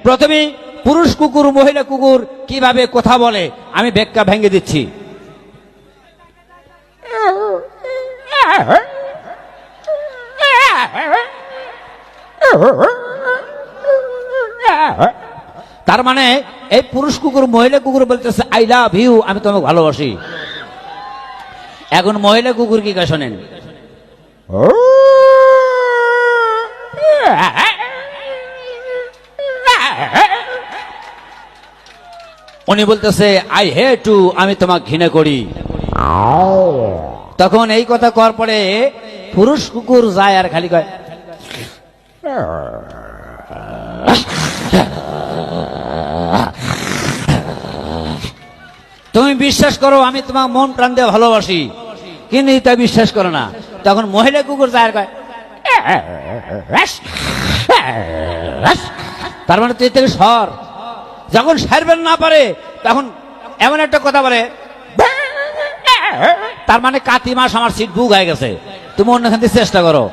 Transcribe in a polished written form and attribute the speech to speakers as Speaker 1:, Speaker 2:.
Speaker 1: প্রথমে পুরুষ কুকুর মহিলা কুকুর কিভাবে কথা বলে আমি ব্যাখ্যা ভেঙে দিচ্ছি। তার মানে এই পুরুষ কুকুর মহিলা কুকুর বলতেছে আই লাভ ইউ, আমি তোমাকে ভালোবাসি। এখন মহিলা কুকুর কি কয় শোনেন, উনি বলতেছে আই হেট ইউ, আমি তোমাকে ঘৃণা করি। তখন এই কথা কর পরে পুরুষ কুকুর যায় আর খালি কয় তুমি বিশ্বাস করো আমি তোমাকে মন প্রাণ দিয়ে ভালোবাসি, কিন্তু তা বিশ্বাস করো না। তখন মহিলা কুকুর যায় আর কয় তার মানে তুই থেকে সর। যখন সারবেন না পারে তখন এমন একটা কথা বলে, তার মানে কাতি মাস আমার সিট বুক হয়ে গেছে, তুমি অন্যখান থেকে চেষ্টা করো।